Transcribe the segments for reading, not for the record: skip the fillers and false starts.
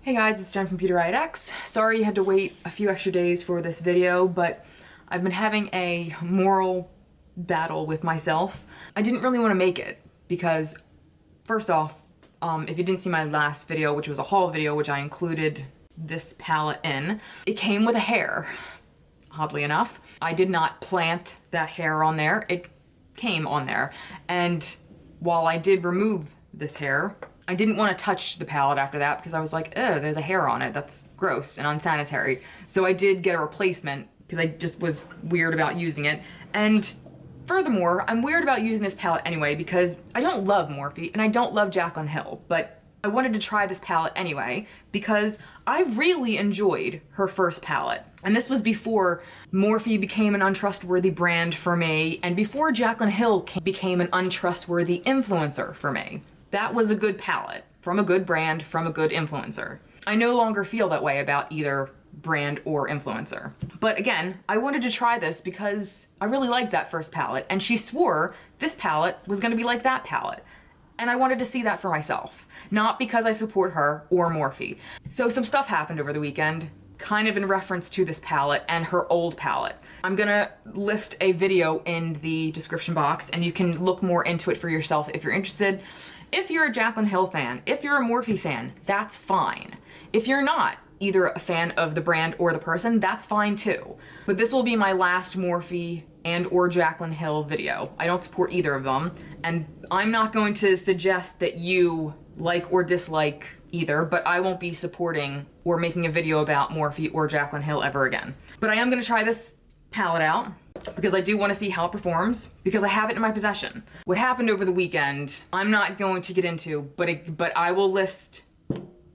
Hey guys, it's Jen from beautyriotx. Sorry you had to wait a few extra days for this video, but I've been having a moral battle with myself. I didn't really want to make it because, first off, if you didn't see my last video, which was a haul video, which I included this palette in, it came with a hair, oddly enough. I did not plant that hair on there, it came on there. And while I did remove this hair, I didn't want to touch the palette after that because I was like, ew, there's a hair on it. That's gross and unsanitary. So I did get a replacement because I just was weird about using it. And furthermore, I'm weird about using this palette anyway because I don't love Morphe and I don't love Jaclyn Hill, but I wanted to try this palette anyway because I really enjoyed her first palette. And this was before Morphe became an untrustworthy brand for me and before Jaclyn Hill became an untrustworthy influencer for me. That was a good palette, from a good brand, from a good influencer. I no longer feel that way about either brand or influencer. But again, I wanted to try this because I really liked that first palette, and she swore this palette was gonna be like that palette. And I wanted to see that for myself, not because I support her or Morphe. So some stuff happened over the weekend, kind of in reference to this palette and her old palette. I'm gonna list a video in the description box, and you can look more into it for yourself if you're interested. If you're a Jaclyn Hill fan, if you're a Morphe fan, that's fine. If you're not either a fan of the brand or the person, that's fine too. But this will be my last Morphe and or Jaclyn Hill video. I don't support either of them, and I'm not going to suggest that you like or dislike either, but I won't be supporting or making a video about Morphe or Jaclyn Hill ever again. But I am gonna try this palette out because I do want to see how it performs because I have it in my possession. What happened over the weekend, I'm not going to get into, but I will list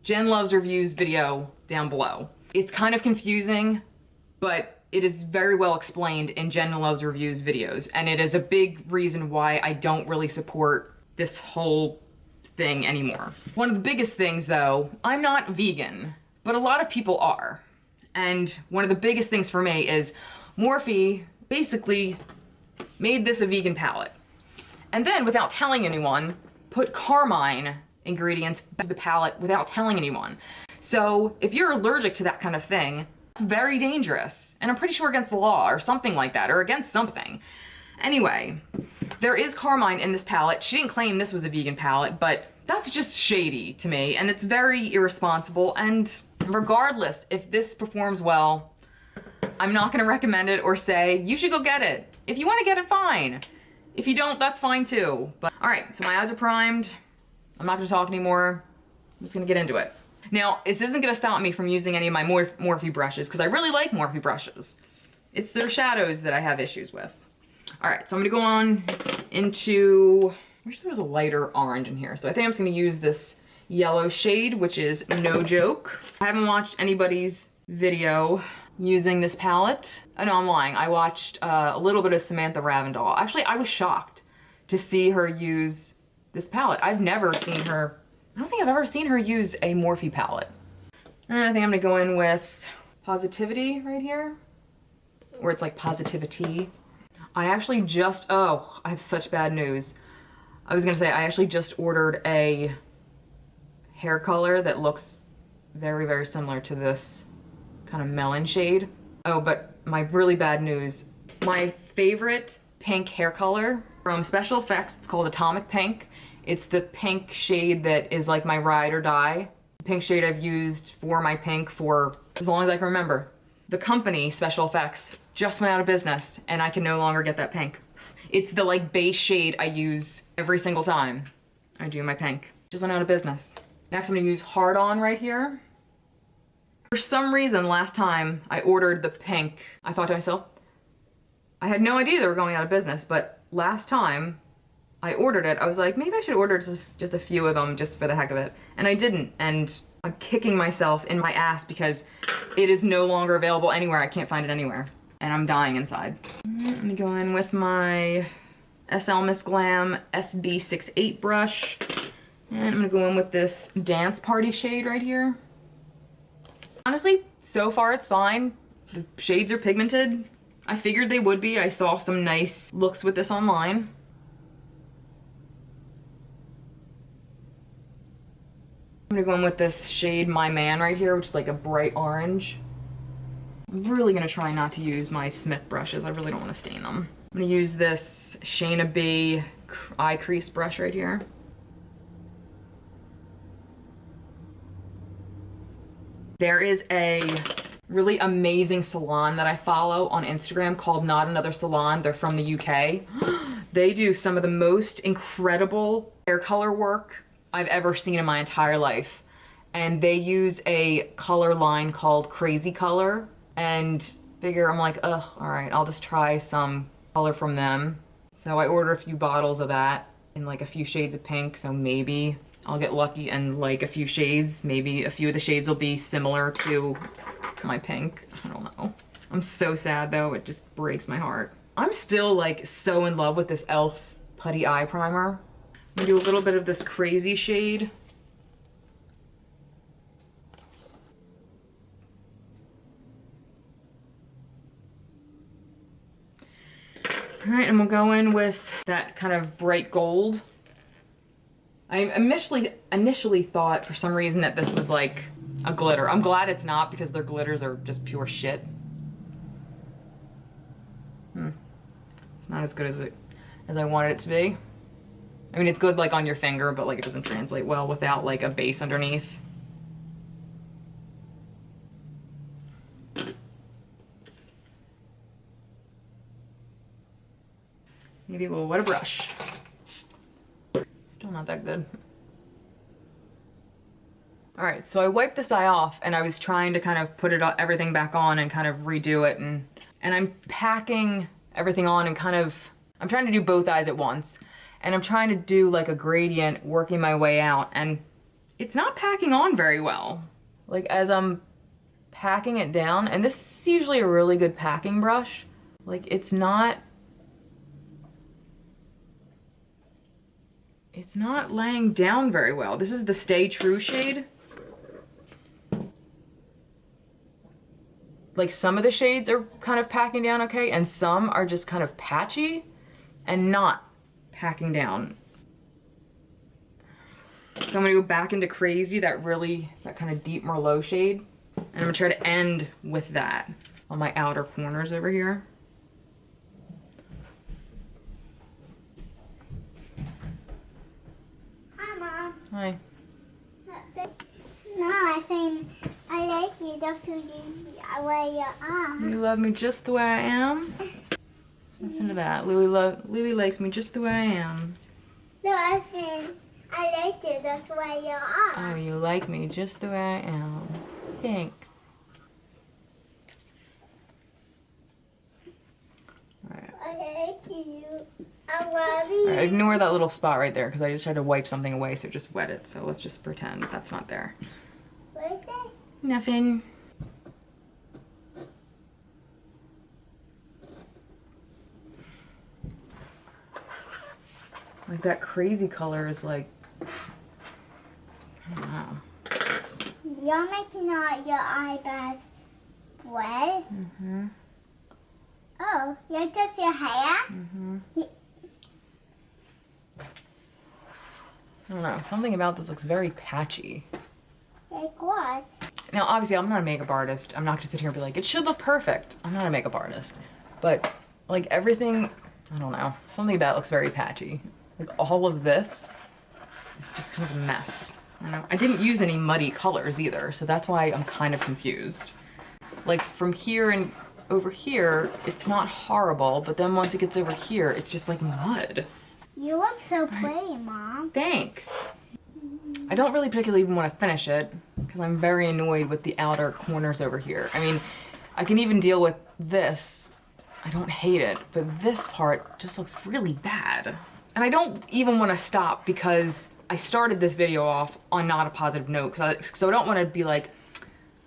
Jen Loves Reviews video down below. It's kind of confusing, but it is very well explained in Jen Loves Reviews videos, and it is a big reason why I don't really support this whole thing anymore. One of the biggest things though, I'm not vegan, but a lot of people are. And one of the biggest things for me is Morphe basically made this a vegan palette. And then, without telling anyone, put carmine ingredients into the palette without telling anyone. So if you're allergic to that kind of thing, it's very dangerous. And I'm pretty sure against the law or something like that, or against something. Anyway, there is carmine in this palette. She didn't claim this was a vegan palette, but that's just shady to me, and it's very irresponsible. And regardless if this performs well, I'm not gonna recommend it or say, you should go get it. If you wanna get it, fine. If you don't, that's fine too. But all right, so my eyes are primed. I'm not gonna talk anymore. I'm just gonna get into it. Now, this isn't gonna stop me from using any of my Morphe brushes, because I really like Morphe brushes. It's their shadows that I have issues with. All right, so I'm gonna go on into, I wish there was a lighter orange in here. So I think I'm just gonna use this yellow shade, which is No Joke. I haven't watched anybody's video using this palette. Oh no, I'm lying. I watched a little bit of Samantha Ravndal. Actually, I was shocked to see her use this palette. I've never seen her, I don't think I've ever seen her use a Morphe palette. And I think I'm gonna go in with Positivity right here, or it's like Positivity. I actually just, oh, I have such bad news. I was gonna say, I actually just ordered a hair color that looks very, very similar to this kind of melon shade. Oh, but my really bad news. My favorite pink hair color from Special Effects, it's called Atomic Pink. It's the pink shade that is like my ride or die. The pink shade I've used for my pink for as long as I can remember. The company, Special Effects, just went out of business and I can no longer get that pink. It's the like base shade I use every single time I do my pink. Just went out of business. Next I'm gonna use Hard On right here. For some reason, last time I ordered the pink, I thought to myself, I had no idea they were going out of business, but last time I ordered it, I was like, maybe I should order just a few of them just for the heck of it. And I didn't, and I'm kicking myself in my ass because it is no longer available anywhere. I can't find it anywhere, and I'm dying inside. I'm gonna go in with my SL Miss Glam SB68 brush, and I'm gonna go in with this Dance Party shade right here. Honestly, so far it's fine. The shades are pigmented. I figured they would be. I saw some nice looks with this online. I'm gonna go in with this shade My Man right here, which is like a bright orange. I'm really gonna try not to use my Smith brushes. I really don't want to stain them. I'm gonna use this Shayna B eye crease brush right here. There is a really amazing salon that I follow on Instagram called Not Another Salon. They're from the UK. They do some of the most incredible hair color work I've ever seen in my entire life. And they use a color line called Crazy Color. And figure, I'm like, ugh, all right, I'll just try some color from them. So I ordered a few bottles of that in like a few shades of pink. So maybe I'll get lucky and like a few shades. Maybe a few of the shades will be similar to my pink. I don't know. I'm so sad though. It just breaks my heart. I'm still like so in love with this e.l.f. Putty Eye Primer. I'm gonna do a little bit of this Crazy shade. All right, and we'll go in with that kind of bright gold. I initially thought for some reason that this was like a glitter. I'm glad it's not because their glitters are just pure shit. It's not as good as I wanted it to be. I mean, it's good like on your finger, but like it doesn't translate well without like a base underneath. Maybe a little wet brush. Still not that good. All right, so I wiped this eye off and I was trying to kind of put everything back on and kind of redo it, and I'm packing everything on and I'm trying to do both eyes at once, and I'm trying to do like a gradient working my way out, and it's not packing on very well. Like as I'm packing it down, and this is usually a really good packing brush, like it's not laying down very well. This is the Stay True shade. Like some of the shades are kind of packing down okay, and some are just kind of patchy and not packing down. So I'm gonna go back into Crazy, that kind of deep Merlot shade. And I'm gonna try to end with that on my outer corners over here. Hi. No, I think I like you just the way you are. You love me just the way I am? Listen to that. Lily likes me just the way I am. No, I think I like you just the way you are. Oh, you like me just the way I am. Thanks. Alright. I like you. I love you. Right, ignore that little spot right there because I just tried to wipe something away, so just wet it. So let's just pretend that's not there. What is that? Nothing. Like that Crazy color is like, I don't know. You're making all your eyebrows red? Mm-hmm. Oh, you're just your hair? Mm-hmm. I don't know, something about this looks very patchy. Like what? Now, obviously, I'm not a makeup artist. I'm not gonna sit here and be like, it should look perfect. I'm not a makeup artist. But, like, everything, I don't know, something about it looks very patchy. Like, all of this is just kind of a mess. I don't know. I didn't use any muddy colors either, so that's why I'm kind of confused. Like, from here and over here, it's not horrible, but then once it gets over here, it's just like mud. You look so pretty, Mom. Thanks. I don't really particularly even want to finish it because I'm very annoyed with the outer corners over here. I mean, I can even deal with this. I don't hate it, but this part just looks really bad. And I don't even want to stop because I started this video off on not a positive note, so I don't want to be like,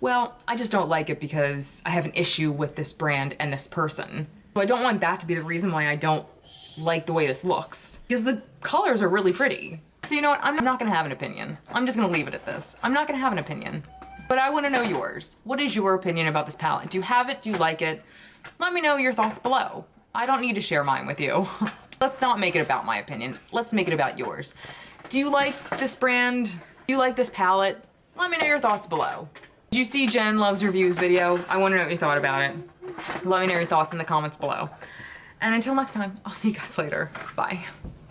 well, I just don't like it because I have an issue with this brand and this person. So I don't want that to be the reason why I don't like the way this looks, because the colors are really pretty. So you know what, I'm not gonna have an opinion. I'm just gonna leave it at this. I'm not gonna have an opinion, but I wanna know yours. What is your opinion about this palette? Do you have it? Do you like it? Let me know your thoughts below. I don't need to share mine with you. Let's not make it about my opinion. Let's make it about yours. Do you like this brand? Do you like this palette, let me know your thoughts below. Did you see Jen Loves Reviews video? I want to know what you thought about it. Let me know your thoughts in the comments below. And until next time, I'll see you guys later. Bye.